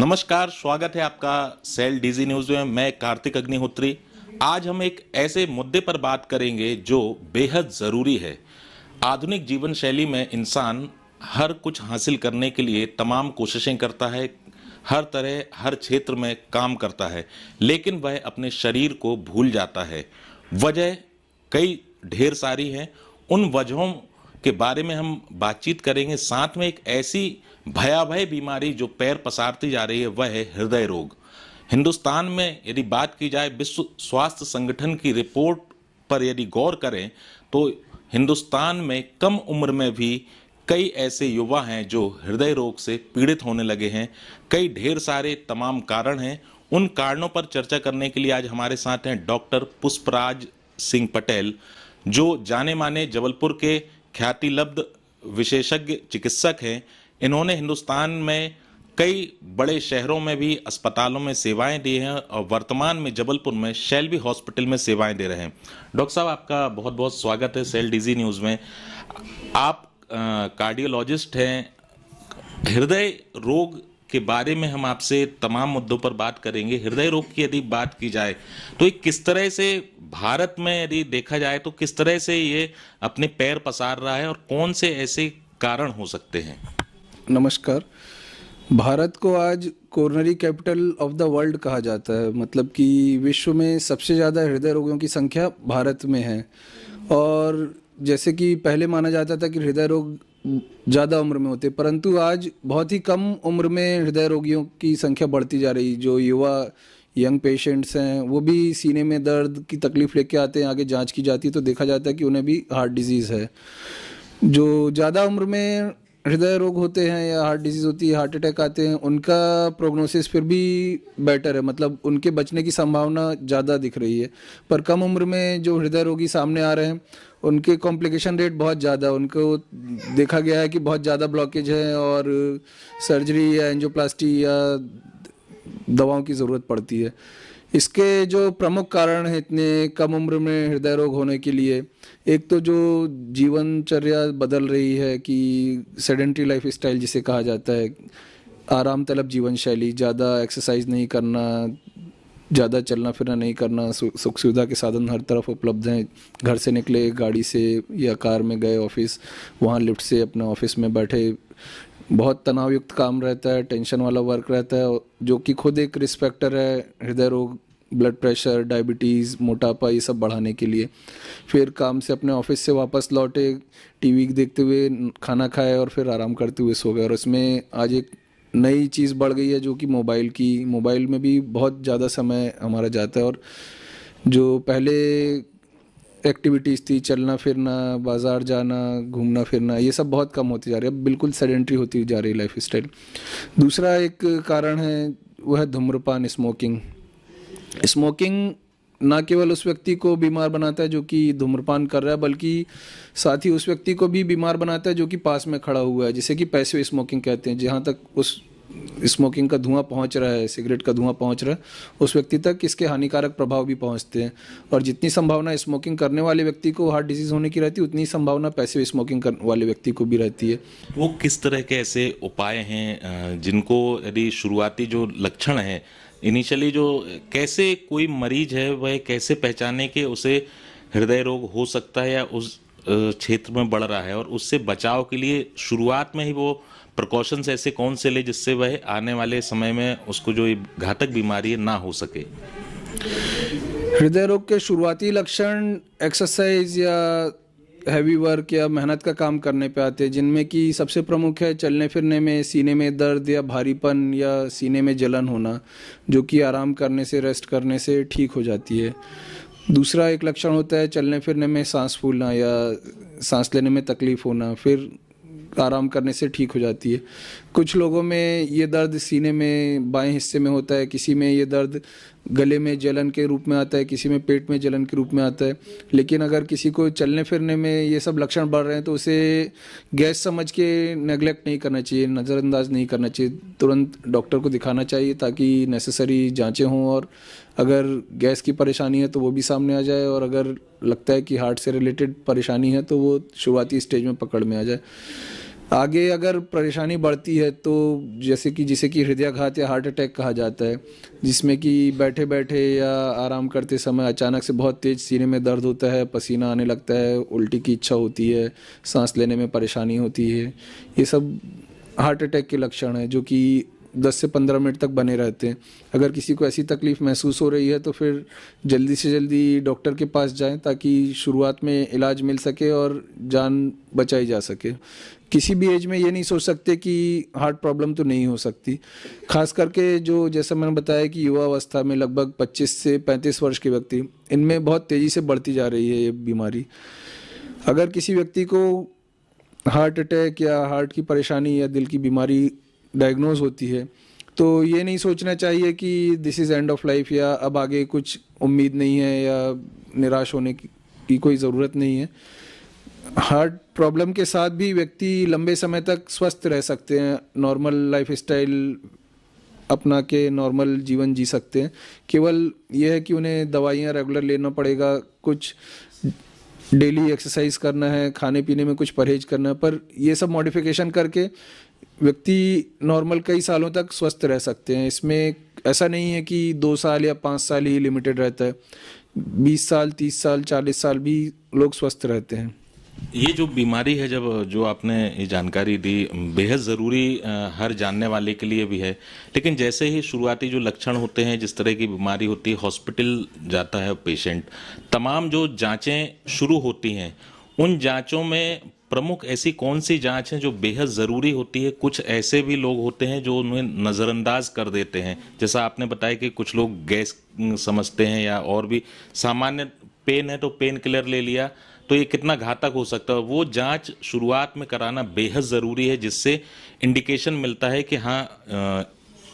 नमस्कार, स्वागत है आपका सेल डीजी न्यूज में। मैं कार्तिक अग्निहोत्री। आज हम एक ऐसे मुद्दे पर बात करेंगे जो बेहद ज़रूरी है। आधुनिक जीवन शैली में इंसान हर कुछ हासिल करने के लिए तमाम कोशिशें करता है, हर तरह हर क्षेत्र में काम करता है, लेकिन वह अपने शरीर को भूल जाता है। वजह कई ढेर सारी हैं। उन वजहों के बारे में हम बातचीत करेंगे। साथ में एक ऐसी भयावह बीमारी जो पैर पसारती जा रही है, वह है हृदय रोग। हिंदुस्तान में यदि बात की जाए, विश्व स्वास्थ्य संगठन की रिपोर्ट पर यदि गौर करें तो हिंदुस्तान में कम उम्र में भी कई ऐसे युवा हैं जो हृदय रोग से पीड़ित होने लगे हैं। कई ढेर सारे तमाम कारण हैं। उन कारणों पर चर्चा करने के लिए आज हमारे साथ हैं डॉक्टर पुष्पराज सिंह पटेल, जो जाने माने जबलपुर के ख्यातिलब्ध विशेषज्ञ चिकित्सक हैं। इन्होंने हिंदुस्तान में कई बड़े शहरों में भी अस्पतालों में सेवाएं दी हैं और वर्तमान में जबलपुर में शैलबी हॉस्पिटल में सेवाएं दे रहे हैं। डॉक्टर साहब, आपका बहुत बहुत स्वागत है सेल डीजी न्यूज़ में। आप कार्डियोलॉजिस्ट हैं। हृदय रोग के बारे में हम आपसे तमाम मुद्दों पर बात करेंगे। हृदय रोग की यदि बात की जाए तो ये किस तरह से भारत में यदि देखा जाए तो किस तरह से ये अपने पैर पसार रहा है और कौन से ऐसे कारण हो सकते हैं? नमस्कार। भारत को आज coronary capital of the world कहा जाता है। मतलब कि विश्व में सबसे ज़्यादा हृदय रोगियों की संख्या भारत में है। और जैसे कि पहले माना जाता था कि हृदय रोग ज़्यादा उम्र में होते, परंतु आज बहुत ही कम उम्र में हृदय रोगियों की संख्या बढ़ती जा रही। जो युवा यंग पेशेंट्स हैं वो भी सीने में दर्द की तकलीफ़ लेके आते हैं। आगे जांच की जाती है तो देखा जाता है कि उन्हें भी हार्ट डिजीज़ है। जो ज़्यादा उम्र में हृदय रोग होते हैं या हार्ट डिजीज़ होती है, हार्ट अटैक आते हैं, उनका प्रोग्नोसिस फिर भी बेटर है। मतलब उनके बचने की संभावना ज़्यादा दिख रही है। पर कम उम्र में जो हृदय रोगी सामने आ रहे हैं उनके कॉम्प्लिकेशन रेट बहुत ज़्यादा, उनको देखा गया है कि बहुत ज़्यादा ब्लॉकेज है और सर्जरी या एंजियोप्लास्टी या दवाओं की ज़रूरत पड़ती है। इसके जो प्रमुख कारण हैं इतने कम उम्र में हृदय रोग होने के लिए, एक तो जो जीवनचर्या बदल रही है कि सेडेंटरी लाइफ स्टाइल जिसे कहा जाता है, आराम तलब जीवन शैली, ज़्यादा एक्सरसाइज नहीं करना, ज़्यादा चलना फिरना नहीं करना, सुख सुविधा के साधन हर तरफ उपलब्ध हैं। घर से निकले गाड़ी से या कार में गए ऑफिस, वहाँ लिफ्ट से अपने ऑफिस में बैठे, बहुत तनावयुक्त काम रहता है, टेंशन वाला वर्क रहता है, जो कि खुद एक रिस्क फैक्टर है हृदय रोग, ब्लड प्रेशर, डायबिटीज़, मोटापा, ये सब बढ़ाने के लिए। फिर काम से अपने ऑफिस से वापस लौटे, टीवी देखते हुए खाना खाए और फिर आराम करते हुए सो गए। और इसमें आज एक नई चीज़ बढ़ गई है जो कि मोबाइल में भी बहुत ज़्यादा समय हमारा जाता है। और जो पहले एक्टिविटीज़ थी, चलना फिरना, बाज़ार जाना, घूमना फिरना, ये सब बहुत कम होती जा रही है। अब बिल्कुल सेडेंटरी होती जा रही लाइफ स्टाइल। दूसरा एक कारण है वो है धूम्रपान, स्मोकिंग ना केवल उस व्यक्ति को बीमार बनाता है जो कि धूम्रपान कर रहा है, बल्कि साथ ही उस व्यक्ति को भी बीमार बनाता है जो कि पास में खड़ा हुआ है, जिसे कि पैसिव स्मोकिंग कहते हैं। जहाँ तक उस स्मोकिंग का धुआं पहुंच रहा है, सिगरेट का धुआं पहुंच रहा है, उस व्यक्ति तक इसके हानिकारक प्रभाव भी पहुंचते हैं। और जितनी संभावना स्मोकिंग करने वाले व्यक्ति को हार्ट डिजीज़ होने की रहती है, उतनी संभावना पैसिव स्मोकिंग करने वाले व्यक्ति को भी रहती है। वो किस तरह के ऐसे उपाय हैं जिनको यदि शुरुआती जो लक्षण हैं, इनिशियली जो कैसे कोई मरीज है वह कैसे पहचाने कि उसे हृदय रोग हो सकता है या उस क्षेत्र में बढ़ रहा है, और उससे बचाव के लिए शुरुआत में ही वो प्रिकॉशंस ऐसे कौन से ले जिससे वह आने वाले समय में उसको जो घातक बीमारी है ना हो सके? हृदय रोग के शुरुआती लक्षण एक्सरसाइज या हैवी वर्क या मेहनत का काम करने पे आते हैं, जिनमें कि सबसे प्रमुख है चलने फिरने में सीने में दर्द या भारीपन या सीने में जलन होना, जो कि आराम करने से, रेस्ट करने से ठीक हो जाती है। दूसरा एक लक्षण होता है चलने फिरने में सांस फूलना या सांस लेने में तकलीफ होना, फिर आराम करने से ठीक हो जाती है। कुछ लोगों में ये दर्द सीने में बाएं हिस्से में होता है, किसी में ये दर्द गले में जलन के रूप में आता है, किसी में पेट में जलन के रूप में आता है। लेकिन अगर किसी को चलने फिरने में ये सब लक्षण बढ़ रहे हैं तो उसे गैस समझ के नेगलेक्ट नहीं करना चाहिए, नज़रअंदाज नहीं करना चाहिए। तुरंत डॉक्टर को दिखाना चाहिए ताकि नेसेसरी जांचें हों, और अगर गैस की परेशानी है तो वो भी सामने आ जाए, और अगर लगता है कि हार्ट से रिलेटेड परेशानी है तो वो शुरुआती स्टेज में पकड़ में आ जाए। आगे अगर परेशानी बढ़ती है तो जैसे कि जिसे कि हृदयाघात या हार्ट अटैक कहा जाता है, जिसमें कि बैठे बैठे या आराम करते समय अचानक से बहुत तेज़ सीने में दर्द होता है, पसीना आने लगता है, उल्टी की इच्छा होती है, सांस लेने में परेशानी होती है, ये सब हार्ट अटैक के लक्षण हैं जो कि 10 से 15 मिनट तक बने रहते हैं। अगर किसी को ऐसी तकलीफ़ महसूस हो रही है तो फिर जल्दी से जल्दी डॉक्टर के पास जाएं ताकि शुरुआत में इलाज मिल सके और जान बचाई जा सके। किसी भी एज में ये नहीं सोच सकते कि हार्ट प्रॉब्लम तो नहीं हो सकती, खास करके जो जैसा मैंने बताया कि युवा अवस्था में लगभग 25 से 35 वर्ष के व्यक्ति, इनमें बहुत तेज़ी से बढ़ती जा रही है ये बीमारी। अगर किसी व्यक्ति को हार्ट अटैक या हार्ट की परेशानी या दिल की बीमारी डायग्नोज होती है तो ये नहीं सोचना चाहिए कि this is end of life या अब आगे कुछ उम्मीद नहीं है या निराश होने की कोई ज़रूरत नहीं है। हार्ट प्रॉब्लम के साथ भी व्यक्ति लंबे समय तक स्वस्थ रह सकते हैं, नॉर्मल लाइफ स्टाइल अपना के नॉर्मल जीवन जी सकते हैं। केवल यह है कि उन्हें दवाइयाँ रेगुलर लेना पड़ेगा, कुछ डेली एक्सरसाइज करना है, खाने पीने में कुछ परहेज करना है, पर ये सब मॉडिफिकेशन करके व्यक्ति नॉर्मल कई सालों तक स्वस्थ रह सकते हैं। इसमें ऐसा नहीं है कि 2 साल या 5 साल ही लिमिटेड रहता है, 20 साल, 30 साल, 40 साल भी लोग स्वस्थ रहते हैं। ये जो बीमारी है, जब जो आपने ये जानकारी दी, बेहद ज़रूरी हर जानने वाले के लिए भी है, लेकिन जैसे ही शुरुआती जो लक्षण होते हैं, जिस तरह की बीमारी होती है, हॉस्पिटल जाता है पेशेंट, तमाम जो जांचें शुरू होती हैं, उन जांचों में प्रमुख ऐसी कौन सी जांच है जो बेहद ज़रूरी होती है? कुछ ऐसे भी लोग होते हैं जो उन्हें नज़रअंदाज कर देते हैं, जैसा आपने बताया कि कुछ लोग गैस समझते हैं या और भी सामान्य पेन है तो पेन किलर ले लिया, तो ये कितना घातक हो सकता है। वो जांच शुरुआत में कराना बेहद ज़रूरी है, जिससे इंडिकेशन मिलता है कि हाँ,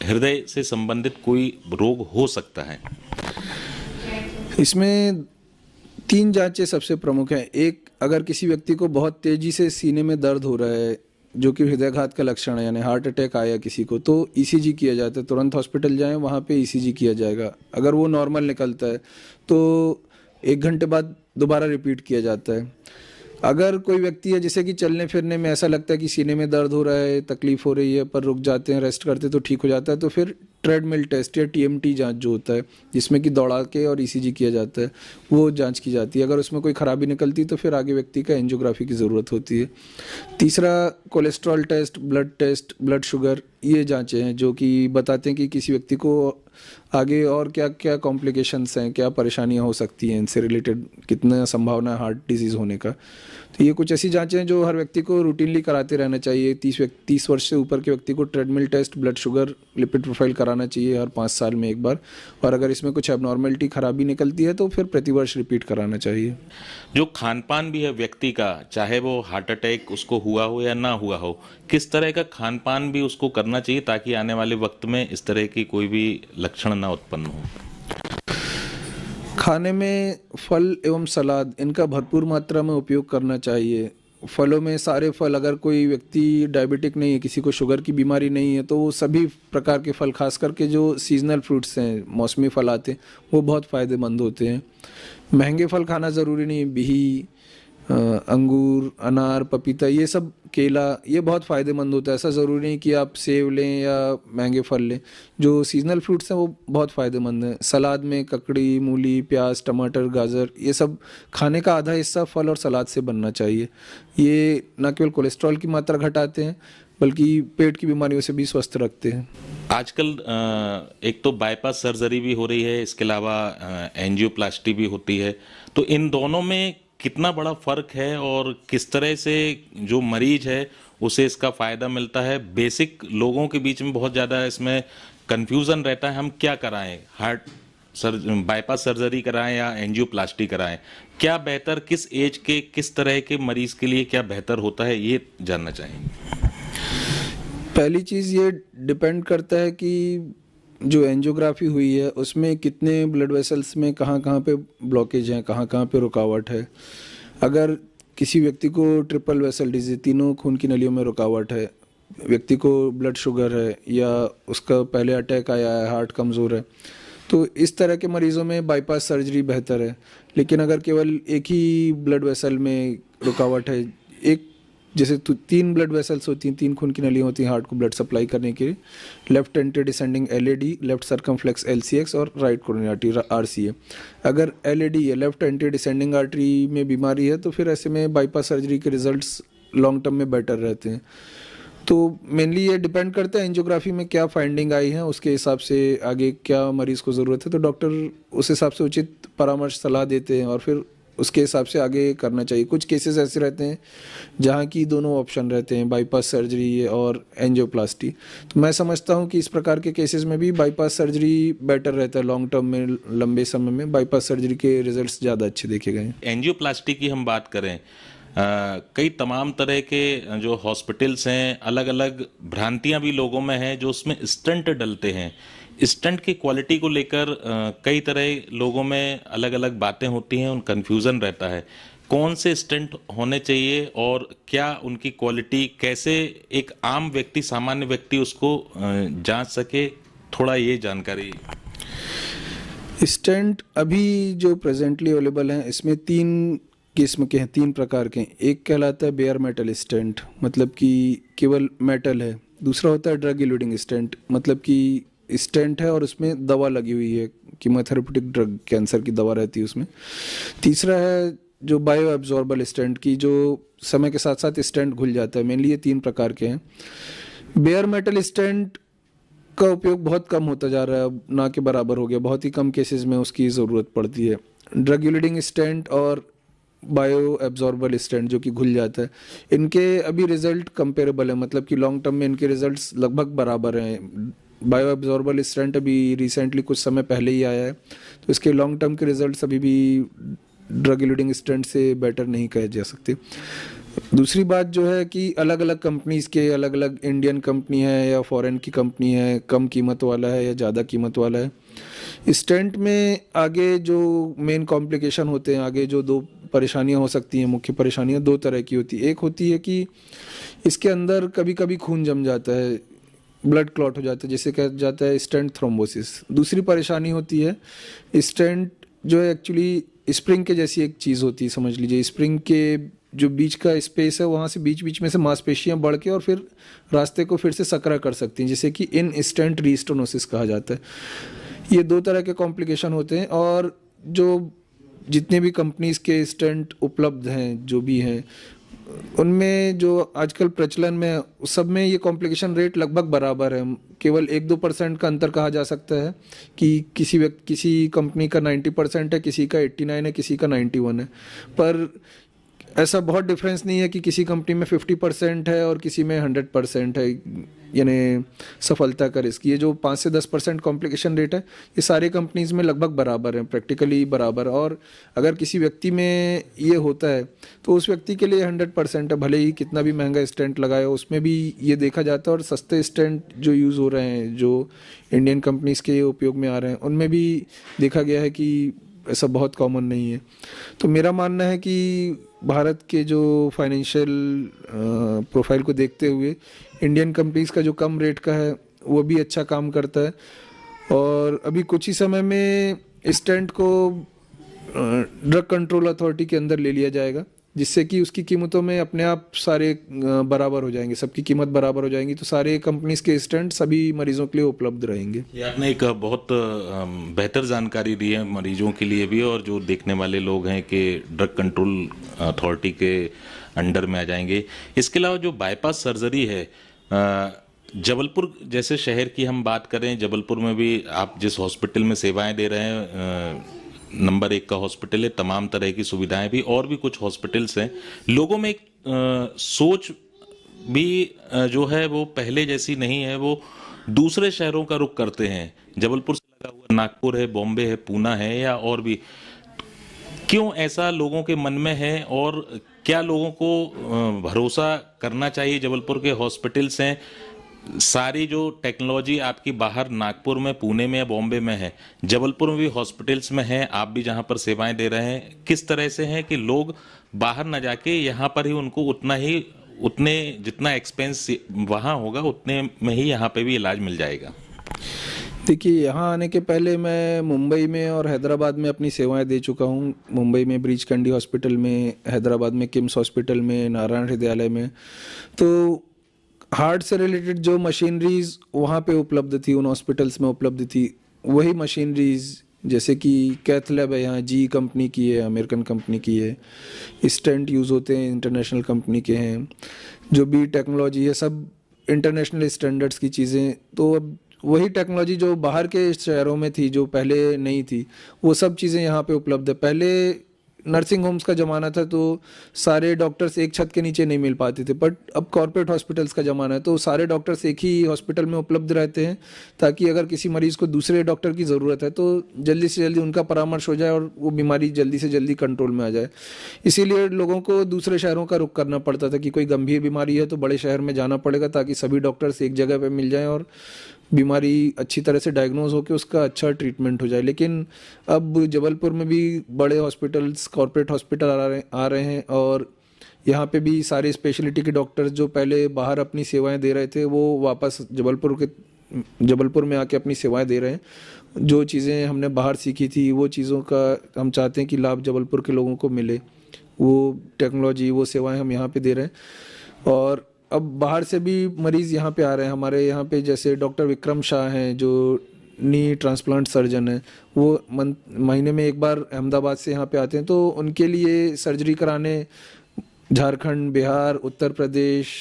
हृदय से संबंधित कोई रोग हो सकता है। इसमें 3 जांचें सबसे प्रमुख हैं। एक, अगर किसी व्यक्ति को बहुत तेज़ी से सीने में दर्द हो रहा है जो कि हृदयाघात का लक्षण है, यानी हार्ट अटैक आया किसी को, तो ईसीजी किया जाता है। तुरंत हॉस्पिटल जाएं, वहाँ पे ईसीजी किया जाएगा। अगर वो नॉर्मल निकलता है तो 1 घंटे बाद दोबारा रिपीट किया जाता है। अगर कोई व्यक्ति है जिसे कि चलने फिरने में ऐसा लगता है कि सीने में दर्द हो रहा है, तकलीफ हो रही है, पर रुक जाते हैं, रेस्ट करते तो ठीक हो जाता है, तो फिर ट्रेडमिल टेस्ट या टीएमटी जांच जो होता है, जिसमें कि दौड़ा के और ईसीजी किया जाता है, वो जांच की जाती है। अगर उसमें कोई खराबी निकलती है तो फिर आगे व्यक्ति का एंजियोग्राफी की ज़रूरत होती है। तीसरा, कोलेस्ट्रॉल टेस्ट, ब्लड शुगर, ये जांचें हैं जो कि बताते हैं कि किसी व्यक्ति को आगे और क्या क्या कॉम्प्लिकेशंस हैं, क्या परेशानियां हो सकती हैं, इनसे रिलेटेड कितना संभावना है हार्ट डिजीज़ होने का। तो ये कुछ ऐसी जांचें हैं जो हर व्यक्ति को रूटीनली कराते रहना चाहिए। 30 वर्ष से ऊपर के व्यक्ति को treadmill test, blood sugar, lipid profile कराना चाहिए हर 5 साल में एक बार, और अगर इसमें कुछ एबनॉर्मेलिटी, खराबी निकलती है तो फिर प्रतिवर्ष रिपीट कराना चाहिए। जो खान पान भी है व्यक्ति का, चाहे वो हार्ट अटैक उसको हुआ हो या ना हुआ हो, किस तरह का खान पान भी उसको करना चाहिए ताकि आने वाले वक्त में इस तरह की कोई भी लक्षण ना उत्पन्न हो? खाने में फल एवं सलाद, इनका भरपूर मात्रा में उपयोग करना चाहिए। फलों में सारे फल, अगर कोई व्यक्ति डायबिटिक नहीं है, किसी को शुगर की बीमारी नहीं है, तो वो सभी प्रकार के फल, खास करके जो सीजनल फ्रूट्स हैं, मौसमी फल आते हैं, वो बहुत फ़ायदेमंद होते हैं। महंगे फल खाना ज़रूरी नहीं, बिही, अंगूर, अनार, पपीता, ये सब, केला, ये बहुत फ़ायदेमंद होता है। ऐसा ज़रूरी नहीं कि आप सेब लें या महंगे फल लें। जो सीजनल फ्रूट्स हैं वो बहुत फ़ायदेमंद हैं। सलाद में ककड़ी, मूली, प्याज, टमाटर, गाजर, ये सब खाने का आधा हिस्सा फल और सलाद से बनना चाहिए। ये न केवल कोलेस्ट्रॉल की मात्रा घटाते हैं बल्कि पेट की बीमारियों से भी स्वस्थ रखते हैं। आजकल एक तो बाईपास सर्जरी भी हो रही है, इसके अलावा एंजियोप्लास्टी भी होती है, तो इन दोनों में कितना बड़ा फर्क है और किस तरह से जो मरीज है उसे इसका फ़ायदा मिलता है? बेसिक लोगों के बीच में बहुत ज़्यादा इसमें कन्फ्यूज़न रहता है, हम क्या कराएं, बाईपास सर्जरी कराएं या एंजियोप्लास्टी कराएं, क्या बेहतर, किस एज के, किस तरह के मरीज के लिए क्या बेहतर होता है, ये जानना चाहेंगे। पहली चीज़ ये डिपेंड करता है कि जो एंजियोग्राफी हुई है उसमें कितने ब्लड वेसल्स में कहाँ कहाँ पे ब्लॉकेज हैं, कहाँ कहाँ पे रुकावट है। अगर किसी व्यक्ति को ट्रिपल वेसल डिजीज, तीनों खून की नलियों में रुकावट है, व्यक्ति को ब्लड शुगर है या उसका पहले अटैक आया है, हार्ट कमज़ोर है, तो इस तरह के मरीज़ों में बाईपास सर्जरी बेहतर है। लेकिन अगर केवल एक ही ब्लड वेसल में रुकावट है, एक जैसे तीन ब्लड वेसल्स होती हैं, तीन खून की नलियाँ होती हैं हार्ट को ब्लड सप्लाई करने के लिए, left anti descending LAD, left circumflex LCX और राइट कोरोनरी आर्टरी आरसीए। अगर एलएडी या लेफ्ट एंटी डिसेंडिंग आर्टरी में बीमारी है तो फिर ऐसे में बाईपास सर्जरी के रिजल्ट्स लॉन्ग टर्म में बेटर रहते हैं। तो मेनली ये डिपेंड करता है एंजियोग्राफी में क्या फाइंडिंग आई है, उसके हिसाब से आगे क्या मरीज़ को ज़रूरत है, तो डॉक्टर उस हिसाब से उचित परामर्श सलाह देते हैं और फिर उसके हिसाब से आगे करना चाहिए। कुछ केसेस ऐसे रहते हैं जहाँ की दोनों ऑप्शन रहते हैं, बाईपास सर्जरी और एंजियोप्लास्टी। तो मैं समझता हूँ कि इस प्रकार के केसेस में भी बाईपास सर्जरी बेटर रहता है लॉन्ग टर्म में, लंबे समय में बाईपास सर्जरी के रिजल्ट्स ज़्यादा अच्छे देखे गए हैं। एंजियोप्लास्टी की हम बात करें, कई तमाम तरह के जो हॉस्पिटल्स हैं, अलग अलग भ्रांतियां भी लोगों में हैं जो उसमें स्टंट डलते हैं। स्टंट की क्वालिटी को लेकर कई तरह लोगों में अलग अलग बातें होती हैं, उन कन्फ्यूज़न रहता है कौन से स्टंट होने चाहिए और क्या उनकी क्वालिटी, कैसे एक आम व्यक्ति, सामान्य व्यक्ति उसको जांच सके, थोड़ा ये जानकारी। स्टेंट अभी जो प्रेजेंटली अवेलेबल हैं इसमें तीन किस्म के हैं, तीन प्रकार के हैं। एक कहलाता है बेयर मेटल स्टेंट, मतलब कि केवल मेटल है। दूसरा होता है ड्रग इल्यूडिंग स्टेंट, मतलब कि स्टेंट है और उसमें दवा लगी हुई है, कीमोथेरेप्यूटिक ड्रग, कैंसर की दवा रहती है उसमें। तीसरा है जो बायो एब्जॉर्बल स्टेंट की, जो समय के साथ साथ स्टेंट घुल जाता है। मेनली ये तीन प्रकार के हैं। बेयर मेटल स्टेंट का उपयोग बहुत कम होता जा रहा है, अब ना के बराबर हो गया, बहुत ही कम केसेस में उसकी ज़रूरत पड़ती है। ड्रग इल्यूडिंग स्टेंट और बायो एब्जॉर्बल स्टेंट जो कि घुल जाता है, इनके अभी रिजल्ट कंपेरेबल है, मतलब कि लॉन्ग टर्म में इनके रिजल्ट्स लगभग बराबर हैं। बायो एब्जॉर्बल स्टेंट अभी रिसेंटली कुछ समय पहले ही आया है, तो इसके लॉन्ग टर्म के रिजल्ट्स अभी भी ड्रग इल्यूडिंग स्टेंट से बेटर नहीं कहे जा सकते। दूसरी बात जो है कि अलग अलग कंपनीज़ के, अलग अलग इंडियन कंपनी है या फॉरेन की कंपनी है, कम कीमत वाला है या ज़्यादा कीमत वाला है। स्टेंट में आगे जो मेन कॉम्प्लिकेशन होते हैं, आगे जो दो परेशानियां हो सकती हैं, मुख्य परेशानियां दो तरह की होती है। एक होती है कि इसके अंदर कभी कभी खून जम जाता है, ब्लड क्लॉट हो जाता है, जिसे कहा जाता है स्टेंट थ्रोम्बोसिस। दूसरी परेशानी होती है, स्टेंट जो है एक्चुअली स्प्रिंग के जैसी एक चीज़ होती है, समझ लीजिए। स्प्रिंग के जो बीच का स्पेस है, वहाँ से बीच बीच में से मांसपेशियाँ बढ़ के और फिर रास्ते को फिर से सकरा कर सकती हैं, जिसे कि इन स्टेंट रीस्टोनोसिस कहा जाता है। ये दो तरह के कॉम्प्लिकेशन होते हैं और जो जितने भी कंपनीज़ के स्टेंट उपलब्ध हैं, जो भी हैं, उनमें जो आजकल प्रचलन में, सब में ये कॉम्प्लिकेशन रेट लगभग बराबर है। केवल 1-2% का अंतर कहा जा सकता है कि किसी कंपनी का 90% है, किसी का 89 है, किसी का 91 है। पर ऐसा बहुत डिफरेंस नहीं है कि किसी कंपनी में 50% है और किसी में 100% है, यानी सफलता का रिस्क। ये जो 5 से 10% कॉम्प्लिकेशन रेट है, ये सारे कंपनीज में लगभग बराबर है, प्रैक्टिकली बराबर। और अगर किसी व्यक्ति में ये होता है तो उस व्यक्ति के लिए 100% है, भले ही कितना भी महंगा स्टेंट लगाए, उसमें भी ये देखा जाता है। और सस्ते स्टेंट जो यूज़ हो रहे हैं, जो इंडियन कंपनीज़ के उपयोग में आ रहे हैं, उनमें भी देखा गया है कि ऐसा बहुत कॉमन नहीं है। तो मेरा मानना है कि भारत के जो फाइनेंशियल प्रोफाइल को देखते हुए इंडियन कंपनीज़ का जो कम रेट का है वो भी अच्छा काम करता है। और अभी कुछ ही समय में स्टेंट को ड्रग कंट्रोल अथॉरिटी के अंदर ले लिया जाएगा, जिससे कि उसकी कीमतों में अपने आप सारे बराबर हो जाएंगे, सबकी कीमत बराबर हो जाएंगी, तो सारे कंपनीज के स्टेंट सभी मरीजों के लिए उपलब्ध रहेंगे। ये आपने एक बहुत बेहतर जानकारी दी है मरीजों के लिए भी, और जो देखने वाले लोग हैं कि ड्रग कंट्रोल अथॉरिटी के अंडर में आ जाएंगे। इसके अलावा जो बाईपास सर्जरी है, जबलपुर जैसे शहर की हम बात करें, जबलपुर में भी आप जिस हॉस्पिटल में सेवाएं दे रहे हैं, नंबर 1 का हॉस्पिटल है, तमाम तरह की सुविधाएं भी, और भी कुछ हॉस्पिटल्स हैं। लोगों में एक सोच भी जो है वो पहले जैसी नहीं है, वो दूसरे शहरों का रुख करते हैं। जबलपुर से लगा हुआ नागपुर है, बॉम्बे है, पूना है, या और भी। क्यों ऐसा लोगों के मन में है, और क्या लोगों को भरोसा करना चाहिए? जबलपुर के हॉस्पिटल्स हैं, सारी जो टेक्नोलॉजी आपकी बाहर नागपुर में, पुणे में या बॉम्बे में है, जबलपुर में भी हॉस्पिटल्स में है, आप भी जहां पर सेवाएं दे रहे हैं, किस तरह से है कि लोग बाहर न जाके यहाँ पर ही उनको उतने जितना एक्सपेंस वहाँ होगा उतने में ही यहाँ पे भी इलाज मिल जाएगा? देखिए, यहाँ आने के पहले मैं मुंबई में और हैदराबाद में अपनी सेवाएं दे चुका हूँ। मुंबई में ब्रीच कैंडी हॉस्पिटल में, हैदराबाद में किम्स हॉस्पिटल में, नारायण हृदयालय में। तो हार्ट से रिलेटेड जो मशीनरीज वहाँ पे उपलब्ध थी, उन हॉस्पिटल्स में उपलब्ध थी, वही मशीनरीज जैसे कि कैथ लैब है यहाँ, जी कंपनी की है, अमेरिकन कंपनी की है। स्टेंट यूज़ होते हैं, इंटरनेशनल कंपनी के हैं। जो भी टेक्नोलॉजी है, सब इंटरनेशनल स्टैंडर्ड्स की चीज़ें। तो अब वही टेक्नोलॉजी जो बाहर के शहरों में थी, जो पहले नहीं थी, वो सब चीज़ें यहाँ पे उपलब्ध है। पहले नर्सिंग होम्स का ज़माना था, तो सारे डॉक्टर्स एक छत के नीचे नहीं मिल पाते थे, बट अब कॉर्पोरेट हॉस्पिटल्स का ज़माना है, तो सारे डॉक्टर्स एक ही हॉस्पिटल में उपलब्ध रहते हैं, ताकि अगर किसी मरीज़ को दूसरे डॉक्टर की ज़रूरत है तो जल्दी से जल्दी उनका परामर्श हो जाए और वो बीमारी जल्दी से जल्दी कंट्रोल में आ जाए। इसीलिए लोगों को दूसरे शहरों का रुख करना पड़ता था कि कोई गंभीर बीमारी है तो बड़े शहर में जाना पड़ेगा, ताकि सभी डॉक्टर्स एक जगह पर मिल जाएँ और बीमारी अच्छी तरह से डायग्नोज होकर उसका अच्छा ट्रीटमेंट हो जाए। लेकिन अब जबलपुर में भी बड़े हॉस्पिटल्स, कॉर्पोरेट हॉस्पिटल आ रहे हैं, और यहाँ पे भी सारे स्पेशलिटी के डॉक्टर्स जो पहले बाहर अपनी सेवाएं दे रहे थे, वो वापस जबलपुर में आके अपनी सेवाएं दे रहे हैं। जो चीज़ें हमने बाहर सीखी थी, वो चीज़ों का हम चाहते हैं कि लाभ जबलपुर के लोगों को मिले। वो टेक्नोलॉजी, वो सेवाएं हम यहाँ पे दे रहे हैं। और अब बाहर से भी मरीज़ यहाँ पे आ रहे हैं। हमारे यहाँ पे जैसे डॉक्टर विक्रम शाह हैं, जो नी ट्रांसप्लांट सर्जन है, वो महीने में एक बार अहमदाबाद से यहाँ पे आते हैं। तो उनके लिए सर्जरी कराने झारखंड, बिहार, उत्तर प्रदेश,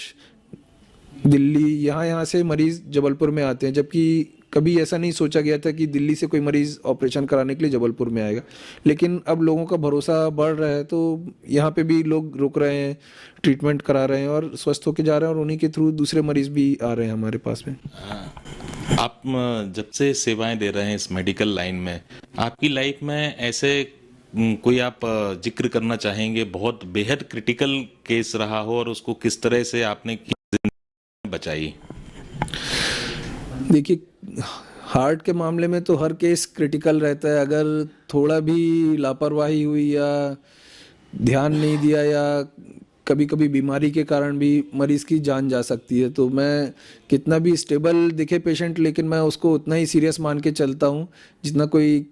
दिल्ली, यहाँ से मरीज़ जबलपुर में आते हैं। जबकि कभी ऐसा नहीं सोचा गया था कि दिल्ली से कोई मरीज़ ऑपरेशन कराने के लिए जबलपुर में आएगा। लेकिन अब लोगों का भरोसा बढ़ रहा है, तो यहाँ पे भी लोग रुक रहे हैं, ट्रीटमेंट करा रहे हैं और स्वस्थ होकर जा रहे हैं, और उन्हीं के थ्रू दूसरे मरीज़ भी आ रहे हैं हमारे पास में। आप जब से सेवाएं दे रहे हैं इस मेडिकल लाइन में, आपकी लाइफ में ऐसे कोई आप जिक्र करना चाहेंगे बहुत बेहद क्रिटिकल केस रहा हो और उसको किस तरह से आपने बचाई? देखिए, हार्ट के मामले में तो हर केस क्रिटिकल रहता है। अगर थोड़ा भी लापरवाही हुई या ध्यान नहीं दिया, या कभी कभी बीमारी के कारण भी मरीज़ की जान जा सकती है। तो मैं कितना भी स्टेबल दिखे पेशेंट, लेकिन मैं उसको उतना ही सीरियस मान के चलता हूँ जितना कोई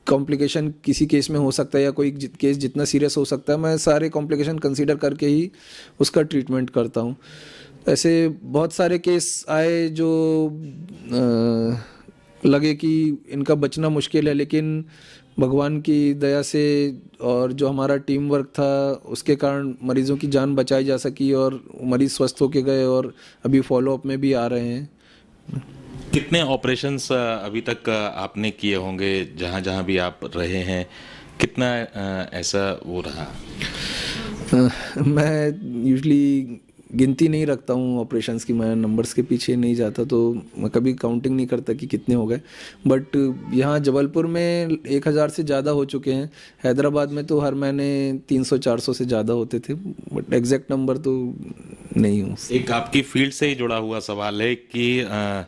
कॉम्प्लिकेशन किसी केस में हो सकता है, या कोई केस जितना सीरियस हो सकता है, मैं सारे कॉम्प्लिकेशन कंसीडर करके ही उसका ट्रीटमेंट करता हूँ। ऐसे बहुत सारे केस आए जो लगे कि इनका बचना मुश्किल है, लेकिन भगवान की दया से और जो हमारा टीम वर्क था, उसके कारण मरीज़ों की जान बचाई जा सकी और मरीज़ स्वस्थ होके गए और अभी फॉलोअप में भी आ रहे हैं। कितने ऑपरेशंस अभी तक आपने किए होंगे जहाँ जहाँ भी आप रहे हैं? कितना ऐसा वो रहा? मैं यूजली गिनती नहीं रखता हूँ ऑपरेशंस की, मैं नंबर्स के पीछे नहीं जाता, तो मैं कभी काउंटिंग नहीं करता कि कितने हो गए। बट यहाँ जबलपुर में 1000 से ज़्यादा हो चुके हैं। हैदराबाद में तो हर महीने 300-400 से ज़्यादा होते थे, बट एग्जैक्ट नंबर तो नहीं हूँ। एक आपकी फील्ड से ही जुड़ा हुआ सवाल है कि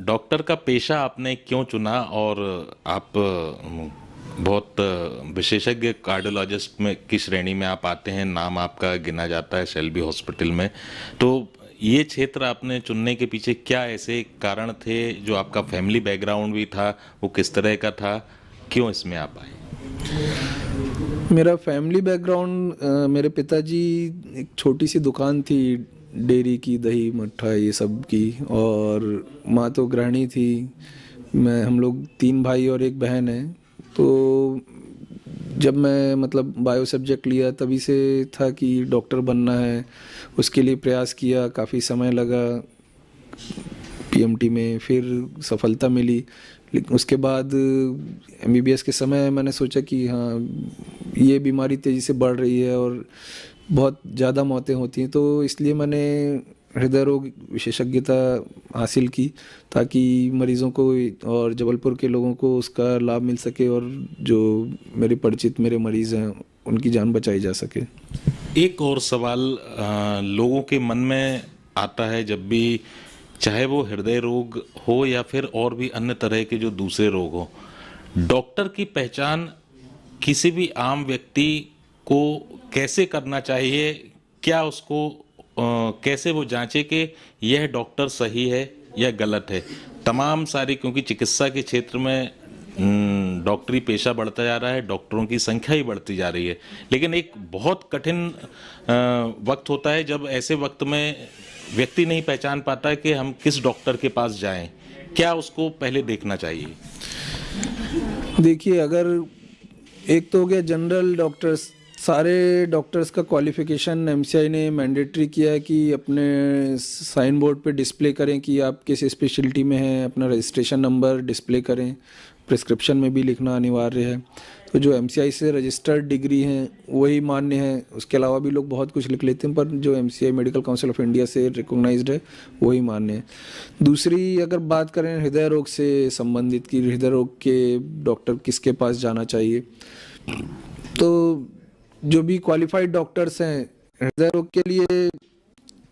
डॉक्टर का पेशा आपने क्यों चुना, और आप बहुत विशेषज्ञ कार्डियोलॉजिस्ट में की श्रेणी में आप आते हैं, नाम आपका गिना जाता है शेल्बी हॉस्पिटल में। तो ये क्षेत्र आपने चुनने के पीछे क्या ऐसे कारण थे? जो आपका फैमिली बैकग्राउंड भी था, वो किस तरह का था? क्यों इसमें आप आए? मेरा फैमिली बैकग्राउंड, मेरे पिताजी एक छोटी सी दुकान थी डेयरी की, दही मट्ठा ये सब की, और माँ तो गृहिणी थी। हम लोग 3 भाई और 1 बहन है। तो जब मैं मतलब बायो सब्जेक्ट लिया, तभी से था कि डॉक्टर बनना है। उसके लिए प्रयास किया, काफ़ी समय लगा पीएमटी में, फिर सफलता मिली। लेकिन उसके बाद एमबीबीएस के समय मैंने सोचा कि हाँ, ये बीमारी तेज़ी से बढ़ रही है और बहुत ज़्यादा मौतें होती हैं, तो इसलिए मैंने हृदय रोग विशेषज्ञता हासिल की, ताकि मरीज़ों को और जबलपुर के लोगों को उसका लाभ मिल सके, और जो मेरे परिचित मेरे मरीज़ हैं उनकी जान बचाई जा सके। एक और सवाल लोगों के मन में आता है जब भी, चाहे वो हृदय रोग हो या फिर और भी अन्य तरह के जो दूसरे रोग हो, डॉक्टर की पहचान किसी भी आम व्यक्ति को कैसे करना चाहिए? क्या उसको कैसे वो जांचे कि यह डॉक्टर सही है या गलत है? तमाम सारी, क्योंकि चिकित्सा के क्षेत्र में डॉक्टरी पेशा बढ़ता जा रहा है, डॉक्टरों की संख्या ही बढ़ती जा रही है, लेकिन एक बहुत कठिन वक्त होता है जब ऐसे वक्त में व्यक्ति नहीं पहचान पाता है कि हम किस डॉक्टर के पास जाएं। क्या उसको पहले देखना चाहिए? देखिए, अगर एक तो हो गया जनरल डॉक्टर्स, सारे डॉक्टर्स का क्वालिफिकेशन एमसीआई ने मैंडेटरी किया है कि अपने साइन बोर्ड पे डिस्प्ले करें कि आप किस स्पेशलिटी में हैं, अपना रजिस्ट्रेशन नंबर डिस्प्ले करें, प्रिस्क्रिप्शन में भी लिखना अनिवार्य है। तो जो एमसीआई से रजिस्टर्ड डिग्री हैं वही मान्य है, उसके अलावा भी लोग बहुत कुछ लिख लेते हैं, पर जो MCI medical council of India से रिकॉग्नाइज्ड है वही मान्य है। दूसरी, अगर बात करें हृदय रोग से संबंधित कि हृदय रोग के डॉक्टर किसके पास जाना चाहिए, तो जो भी क्वालिफाइड डॉक्टर्स हैं हृदय रोग के लिए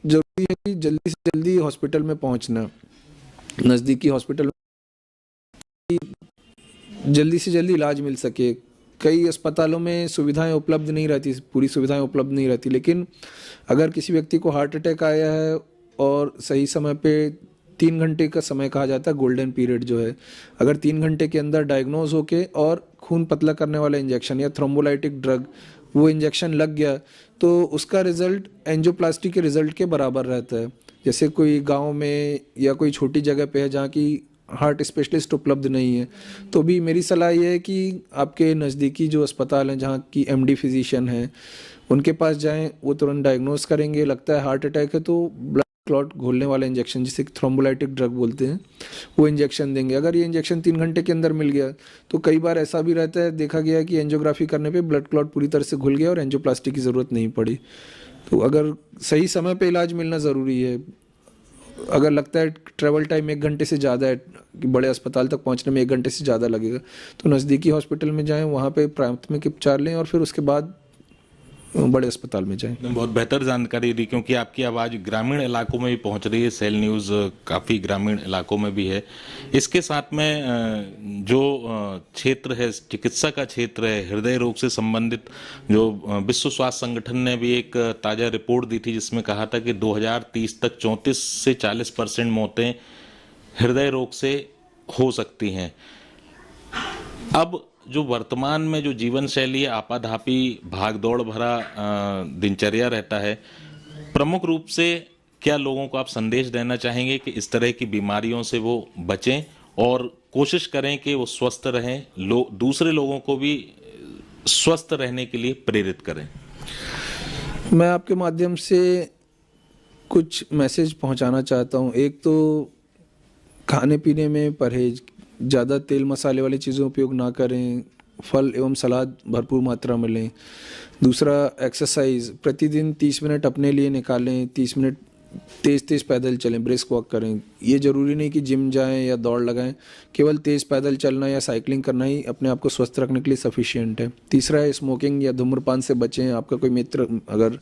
जरूरी है कि जल्दी से जल्दी हॉस्पिटल में पहुंचना, नज़दीकी हॉस्पिटल में जल्दी से जल्दी इलाज मिल सके। कई अस्पतालों में सुविधाएं उपलब्ध नहीं रहती, पूरी सुविधाएं उपलब्ध नहीं रहती, लेकिन अगर किसी व्यक्ति को हार्ट अटैक आया है और सही समय पे 3 घंटे का समय कहा जाता है गोल्डन पीरियड जो है, अगर 3 घंटे के अंदर डायग्नोज होके और खून पतला करने वाला इंजेक्शन या थ्रोम्बोलाइटिक ड्रग वो इंजेक्शन लग गया तो उसका रिजल्ट एंजियोप्लास्टी के रिजल्ट के बराबर रहता है। जैसे कोई गांव में या कोई छोटी जगह पे है जहाँ की हार्ट स्पेशलिस्ट उपलब्ध नहीं है, तो भी मेरी सलाह ये है कि आपके नज़दीकी जो अस्पताल हैं जहाँ की एमडी फिजिशियन हैं उनके पास जाएं, वो तुरंत डायग्नोस करेंगे, लगता है हार्ट अटैक है तो ब्लड क्लॉट घोलने वाला इंजेक्शन जिसे थ्रोम्बोलाइटिक ड्रग बोलते हैं वो इंजेक्शन देंगे। अगर ये इंजेक्शन 3 घंटे के अंदर मिल गया तो कई बार ऐसा भी रहता है, देखा गया है कि एंजियोग्राफी करने पे ब्लड क्लॉट पूरी तरह से घुल गया और एंजियोप्लास्टी की ज़रूरत नहीं पड़ी। तो अगर सही समय पे इलाज मिलना ज़रूरी है। अगर लगता है ट्रैवल टाइम 1 घंटे से ज़्यादा है कि बड़े अस्पताल तक पहुंचने में 1 घंटे से ज़्यादा लगेगा, तो नज़दीकी हॉस्पिटल में जाएं, वहाँ पे प्राथमिक उपचार लें और फिर उसके बाद बड़े अस्पताल में जाएं। बहुत बेहतर जानकारी दी, क्योंकि आपकी आवाज़ ग्रामीण इलाकों में भी पहुंच रही है, सेल न्यूज़ काफ़ी ग्रामीण इलाकों में भी है। इसके साथ में जो क्षेत्र है, चिकित्सा का क्षेत्र है, हृदय रोग से संबंधित जो विश्व स्वास्थ्य संगठन ने भी एक ताज़ा रिपोर्ट दी थी जिसमें कहा था कि 2030 तक 34 से 40% मौतें हृदय रोग से हो सकती हैं। अब जो वर्तमान में जो जीवन शैली है, आपाधापी भाग दौड़ भरा दिनचर्या रहता है, प्रमुख रूप से क्या लोगों को आप संदेश देना चाहेंगे कि इस तरह की बीमारियों से वो बचें और कोशिश करें कि वो स्वस्थ रहें, दूसरे लोगों को भी स्वस्थ रहने के लिए प्रेरित करें? मैं आपके माध्यम से कुछ मैसेज पहुंचाना चाहता हूं। एक तो खाने पीने में परहेज, ज़्यादा तेल मसाले वाली चीज़ों उपयोग ना करें, फल एवं सलाद भरपूर मात्रा में लें। दूसरा, एक्सरसाइज प्रतिदिन 30 मिनट अपने लिए निकालें, 30 मिनट तेज़ पैदल चलें, ब्रिस्क वॉक करें। ये ज़रूरी नहीं कि जिम जाएं या दौड़ लगाएं, केवल तेज़ पैदल चलना या साइकिलिंग करना ही अपने आप को स्वस्थ रखने के लिए सफिशिएंट है। तीसरा है स्मोकिंग या धूम्रपान से बचें। आपका कोई मित्र अगर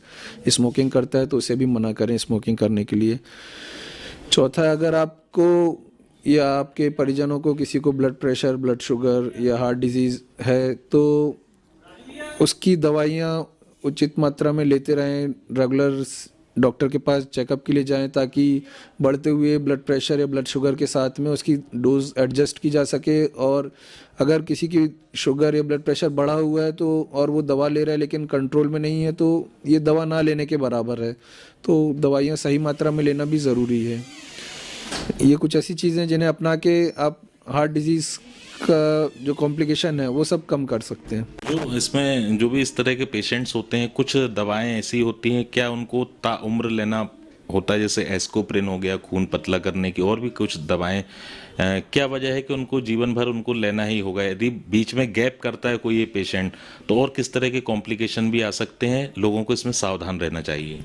स्मोकिंग करता है तो उसे भी मना करें स्मोकिंग करने के लिए। चौथा, अगर आपको या आपके परिजनों को किसी को ब्लड प्रेशर, ब्लड शुगर या हार्ट डिजीज़ है तो उसकी दवाइयाँ उचित मात्रा में लेते रहें। रेगुलर डॉक्टर के पास चेकअप के लिए जाएं ताकि बढ़ते हुए ब्लड प्रेशर या ब्लड शुगर के साथ में उसकी डोज एडजस्ट की जा सके। और अगर किसी की शुगर या ब्लड प्रेशर बढ़ा हुआ है तो और वो दवा ले रहा है लेकिन कंट्रोल में नहीं है तो ये दवा ना लेने के बराबर है। तो दवाइयाँ सही मात्रा में लेना भी ज़रूरी है। ये कुछ ऐसी चीज़ें जिन्हें अपना के आप हार्ट डिजीज़ का जो कॉम्प्लिकेशन है वो सब कम कर सकते हैं। जो इसमें जो भी इस तरह के पेशेंट्स होते हैं, कुछ दवाएं ऐसी होती हैं, क्या उनको ताउम्र लेना होता है? जैसे एस्कोप्रिन हो गया खून पतला करने की, और भी कुछ दवाएं, क्या वजह है कि उनको जीवन भर उनको लेना ही होगा? यदि बीच में गैप करता है कोई ये पेशेंट तो और किस तरह के कॉम्प्लिकेशन भी आ सकते हैं? लोगों को इसमें सावधान रहना चाहिए।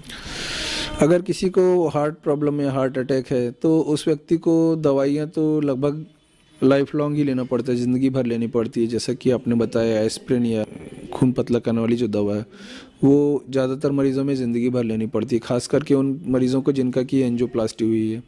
अगर किसी को हार्ट प्रॉब्लम या हार्ट अटैक है तो उस व्यक्ति को दवाइयाँ तो लगभग लाइफ लॉन्ग ही लेना पड़ता है, ज़िंदगी भर लेनी पड़ती है। जैसा कि आपने बताया एस्प्रिन या खून पतला करने वाली जो दवा है वो ज़्यादातर मरीज़ों में ज़िंदगी भर लेनी पड़ती है, खास करके उन मरीज़ों को जिनका कि एंजियोप्लास्टी हुई है।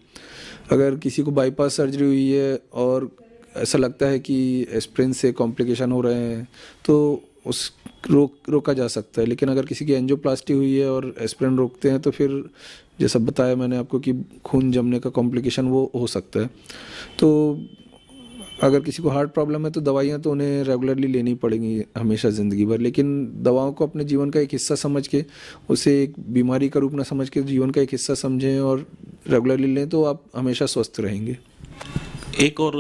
अगर किसी को बाईपास सर्जरी हुई है और ऐसा लगता है कि एस्प्रिन से कॉम्प्लिकेशन हो रहे हैं तो उस रोका जा सकता है। लेकिन अगर किसी की एंजियोप्लास्टी हुई है और एस्पिरिन रोकते हैं तो फिर जैसा बताया मैंने आपको कि खून जमने का कॉम्प्लिकेशन वो हो सकता है। तो अगर किसी को हार्ट प्रॉब्लम है तो दवाइयाँ तो उन्हें रेगुलरली लेनी पड़ेंगी हमेशा ज़िंदगी भर, लेकिन दवाओं को अपने जीवन का एक हिस्सा समझ के, उसे एक बीमारी का रूप ना समझ के जीवन का एक हिस्सा समझें और रेगुलरली लें तो आप हमेशा स्वस्थ रहेंगे। एक और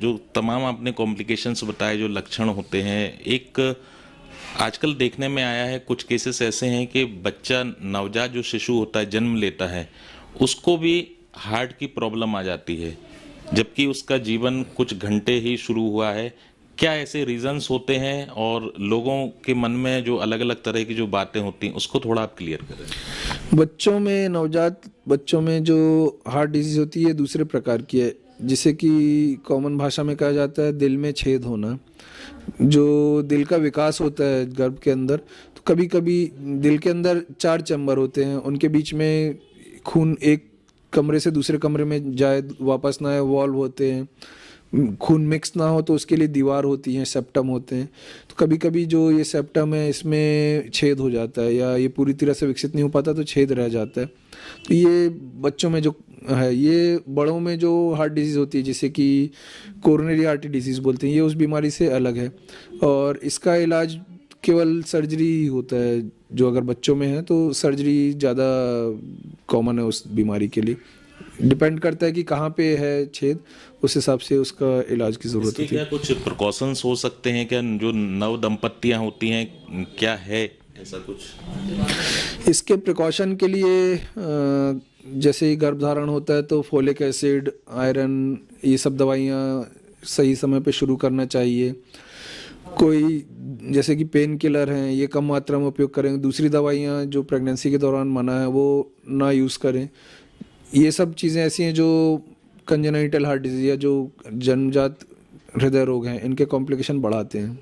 जो तमाम आपने कॉम्प्लिकेशंस बताए, जो लक्षण होते हैं, एक आजकल देखने में आया है कुछ केसेस ऐसे हैं कि बच्चा, नवजात जो शिशु होता है, जन्म लेता है, उसको भी हार्ट की प्रॉब्लम आ जाती है, जबकि उसका जीवन कुछ घंटे ही शुरू हुआ है। क्या ऐसे रीजंस होते हैं और लोगों के मन में जो अलग अलग तरह की जो बातें होती हैं उसको थोड़ा आप क्लियर करें। बच्चों में, नवजात बच्चों में जो हार्ट डिजीज़ होती है दूसरे प्रकार की है, जिसे कि कॉमन भाषा में कहा जाता है दिल में छेद होना। जो दिल का विकास होता है गर्भ के अंदर, तो कभी कभी दिल के अंदर 4 चैम्बर होते हैं, उनके बीच में खून एक कमरे से दूसरे कमरे में जाए वापस ना आए, वॉल्व होते हैं। खून मिक्स ना हो तो उसके लिए दीवार होती है, सेप्टम होते हैं। तो कभी कभी जो ये सेप्टम है इसमें छेद हो जाता है या ये पूरी तरह से विकसित नहीं हो पाता तो छेद रह जाता है। तो ये बच्चों में जो है, ये बड़ों में जो हार्ट डिजीज़ होती है जिसे कि कोरोनरी आर्टरी डिजीज़ बोलते हैं, ये उस बीमारी से अलग है और इसका इलाज केवल सर्जरी ही होता है। जो अगर बच्चों में है तो सर्जरी ज़्यादा कॉमन है उस बीमारी के लिए। डिपेंड करता है कि कहाँ पे है छेद, उस हिसाब से उसका इलाज की ज़रूरत होती है। क्या कुछ प्रिकॉशंस हो सकते हैं क्या, जो नव दंपतियां होती हैं, क्या है ऐसा कुछ? इसके प्रिकॉशन के लिए जैसे ही गर्भधारण होता है तो फोलिक एसिड, आयरन, ये सब दवाइयाँ सही समय पे शुरू करना चाहिए। कोई जैसे कि पेन किलर हैं ये कम मात्रा में उपयोग करें। दूसरी दवाइयाँ जो प्रेगनेंसी के दौरान मना है वो ना यूज़ करें। ये सब चीज़ें ऐसी हैं जो कंजेनाइटल हार्ट डिजीज़ या जो जन्मजात हृदय रोग हैं इनके कॉम्प्लिकेशन बढ़ाते हैं।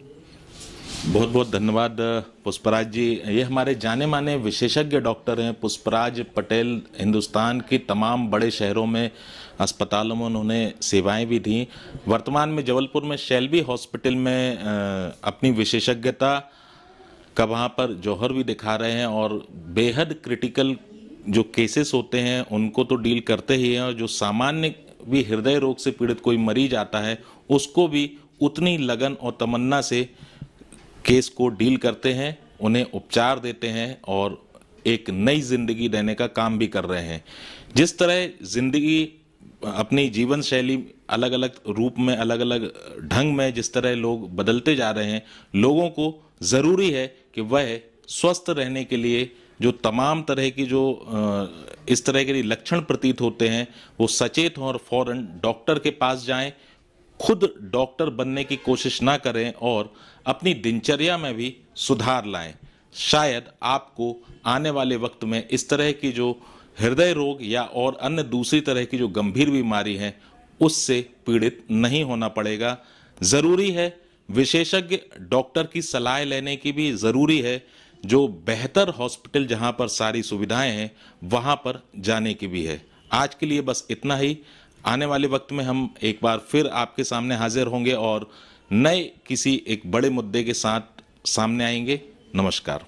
बहुत बहुत धन्यवाद पुष्पराज जी। ये हमारे जाने माने विशेषज्ञ डॉक्टर हैं पुष्पराज पटेल। हिंदुस्तान के तमाम बड़े शहरों में, अस्पतालों में उन्होंने सेवाएं भी दी। वर्तमान में जबलपुर में शेल्बी हॉस्पिटल में अपनी विशेषज्ञता का वहाँ पर जौहर भी दिखा रहे हैं और बेहद क्रिटिकल जो केसेस होते हैं उनको तो डील करते ही हैं, और जो सामान्य भी हृदय रोग से पीड़ित कोई मरीज आता है उसको भी उतनी लगन और तमन्ना से केस को डील करते हैं, उन्हें उपचार देते हैं और एक नई जिंदगी देने का काम भी कर रहे हैं। जिस तरह जिंदगी अपनी जीवन शैली अलग अलग रूप में, अलग अलग ढंग में जिस तरह लोग बदलते जा रहे हैं, लोगों को ज़रूरी है कि वह स्वस्थ रहने के लिए जो तमाम तरह की जो इस तरह के लक्षण प्रतीत होते हैं वो सचेत हों और फौरन डॉक्टर के पास जाएं। खुद डॉक्टर बनने की कोशिश ना करें और अपनी दिनचर्या में भी सुधार लाएं। शायद आपको आने वाले वक्त में इस तरह की जो हृदय रोग या और अन्य दूसरी तरह की जो गंभीर बीमारी है उससे पीड़ित नहीं होना पड़ेगा। ज़रूरी है विशेषज्ञ डॉक्टर की सलाह लेने की भी ज़रूरी है, जो बेहतर हॉस्पिटल जहां पर सारी सुविधाएं हैं वहां पर जाने की भी है। आज के लिए बस इतना ही। आने वाले वक्त में हम एक बार फिर आपके सामने हाजिर होंगे और नए किसी एक बड़े मुद्दे के साथ सामने आएंगे। नमस्कार।